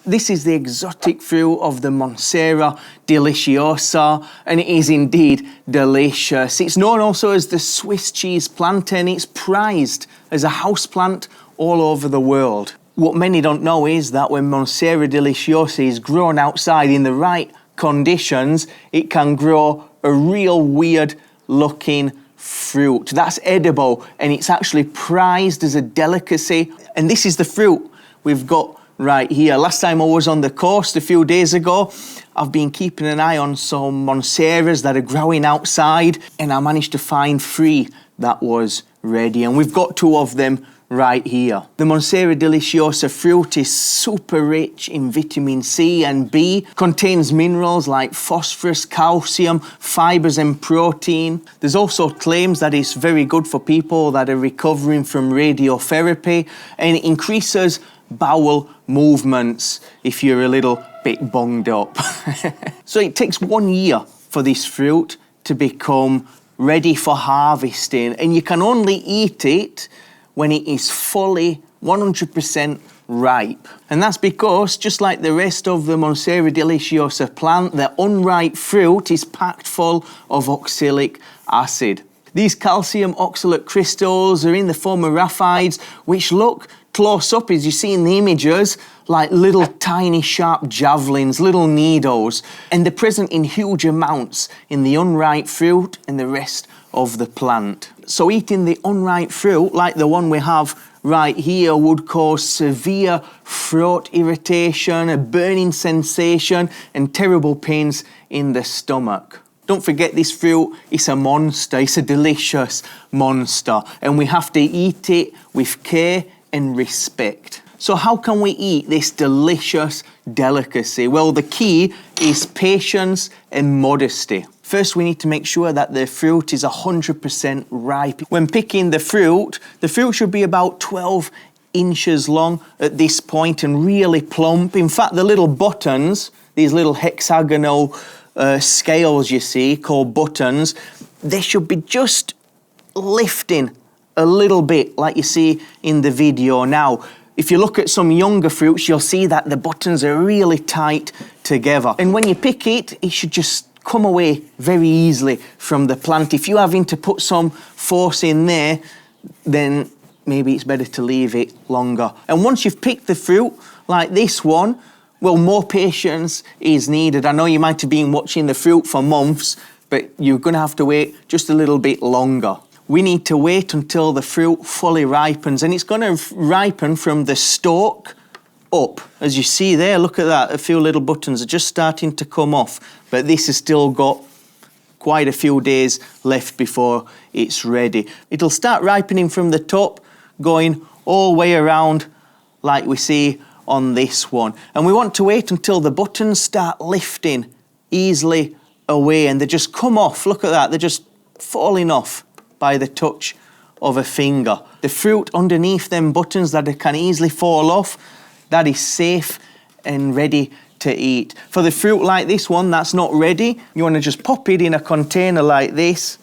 This is the exotic fruit of the Monstera Deliciosa, and it is indeed delicious. It's known also as the Swiss cheese plant, and it's prized as a houseplant all over the world. What many don't know is that when Monstera Deliciosa is grown outside in the right conditions, it can grow a real weird looking fruit that's edible, and it's actually prized as a delicacy. And this is the fruit we've got right here. Last time I was on the coast a few days ago, I've been keeping an eye on some Monsteras that are growing outside, and I managed to find 3 that was ready, and we've got 2 of them right here. The Monstera Deliciosa fruit is super rich in vitamin C and B, contains minerals like phosphorus, calcium, fibers and protein. There's also claims that it's very good for people that are recovering from radiotherapy, and it increases bowel movements if you're a little bit bunged up. So it takes 1 year for this fruit to become ready for harvesting, and you can only eat it when it is fully 100% ripe. And that's because, just like the rest of the Monstera Deliciosa plant, the unripe fruit is packed full of oxalic acid. These calcium oxalate crystals are in the form of raphides, which look close up, as you see in the images, like little tiny sharp javelins, little needles, and they're present in huge amounts in the unripe fruit and the rest of the plant. So eating the unripe fruit, like the one we have right here, would cause severe throat irritation, a burning sensation, and terrible pains in the stomach. Don't forget, this fruit is a monster, it's a delicious monster, and we have to eat it with care and respect. So how can we eat this delicious delicacy? Well, the key is patience and modesty. First, we need to make sure that the fruit is 100% ripe. When picking the fruit should be about 12 inches long at this point and really plump. In fact, the little buttons, these little hexagonal scales you see, called buttons, they should be just lifting a little bit, like you see in the video now. If you look at some younger fruits, you'll see that the buttons are really tight together. And when you pick it, it should just come away very easily from the plant. If you're having to put some force in there, then maybe it's better to leave it longer. And once you've picked the fruit, like this one, well, more patience is needed. I know you might have been watching the fruit for months, but you're going to have to wait just a little bit longer. We need to wait until the fruit fully ripens, and it's going to ripen from the stalk up. As you see there, look at that, a few little buttons are just starting to come off, but this has still got quite a few days left before it's ready. It'll start ripening from the top, going all the way around like we see on this one. And we want to wait until the buttons start lifting easily away, and they just come off. Look at that, they're just falling off by the touch of a finger. The fruit underneath them buttons that can easily fall off, that is safe and ready to eat. For the fruit like this one that's not ready, you want to just pop it in a container like this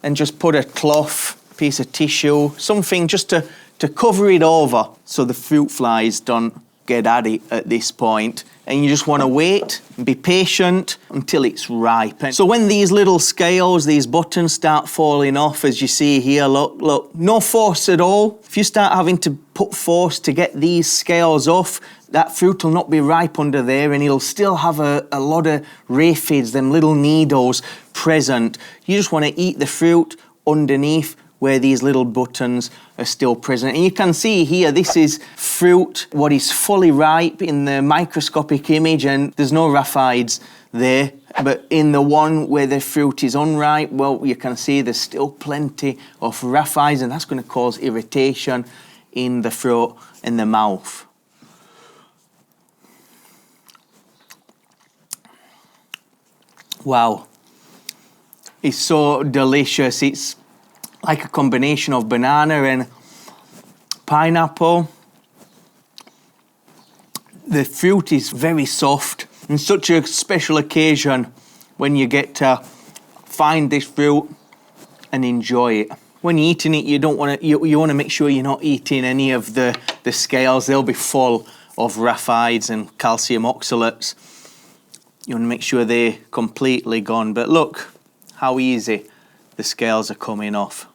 and just put a cloth, piece of tissue, something just to cover it over so the fruit flies don't get at it at this point. And you just want to wait and be patient until it's ripe. So when these little scales, these buttons start falling off, as you see here, look, no force at all. If you start having to put force to get these scales off, that fruit will not be ripe under there, and it'll still have a lot of raphides, them little needles present. You just want to eat the fruit underneath where these little buttons are still present. And you can see here, this is fruit, what is fully ripe in the microscopic image, and there's no raphides there. But in the one where the fruit is unripe, well, you can see there's still plenty of raphides, and that's going to cause irritation in the throat and the mouth. Wow. It's so delicious. It's like a combination of banana and pineapple. The fruit is very soft, and such a special occasion when you get to find this fruit and enjoy it. When you're eating it, you want to make sure you're not eating any of the scales. They'll be full of raphides and calcium oxalates. You want to make sure they're completely gone. But look how easy the scales are coming off.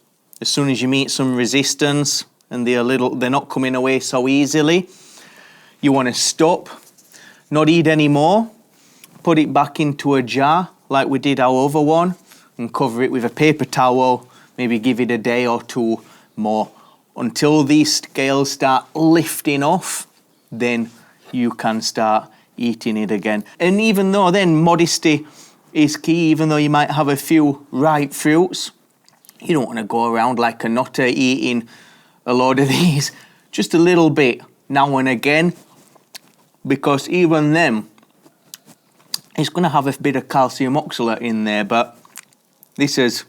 As soon as you meet some resistance and they're not coming away so easily, you want to stop, not eat anymore, put it back into a jar like we did our other one and cover it with a paper towel, maybe give it a day or two more. Until these scales start lifting off, then you can start eating it again. And even though then modesty is key, even though you might have a few ripe fruits, you don't want to go around like a nutter eating a load of these. Just a little bit now and again, because even then, it's going to have a bit of calcium oxalate in there, but this is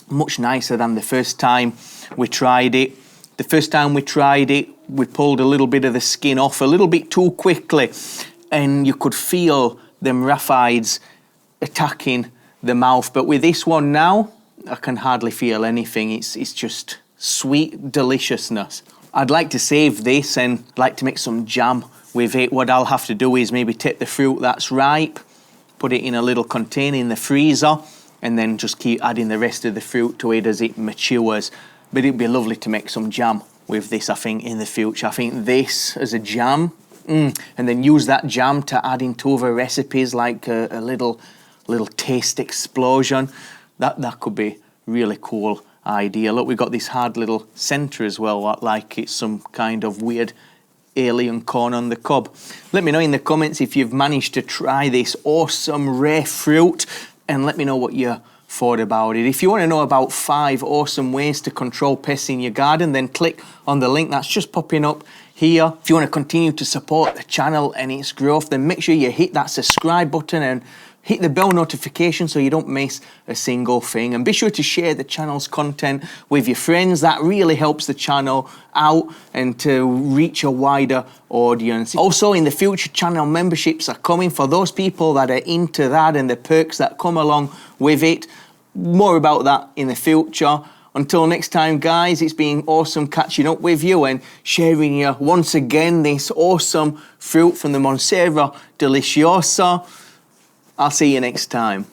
much nicer than the first time we tried it. The first time we tried it, we pulled a little bit of the skin off a little bit too quickly, and you could feel them raphides attacking the mouth. But with this one now, I can hardly feel anything. It's just sweet deliciousness. I'd like to save this and like to make some jam with it. What I'll have to do is maybe take the fruit that's ripe, put it in a little container in the freezer, and then just keep adding the rest of the fruit to it as it matures. But it'd be lovely to make some jam with this, I think, in the future. I think this as a jam, and then use that jam to add into other recipes like a little taste explosion. That could be really cool idea. Look, we've got this hard little centre as well, like it's some kind of weird alien corn on the cob. Let me know in the comments if you've managed to try this awesome rare fruit, and let me know what you thought about it. If you want to know about 5 awesome ways to control pests in your garden, then click on the link that's just popping up here. If you want to continue to support the channel and its growth, then make sure you hit that subscribe button and hit the bell notification so you don't miss a single thing. And be sure to share the channel's content with your friends. That really helps the channel out and to reach a wider audience. Also, in the future, channel memberships are coming for those people that are into that and the perks that come along with it. More about that in the future. Until next time, guys, it's been awesome catching up with you and sharing you once again this awesome fruit from the Monstera Deliciosa. I'll see you next time.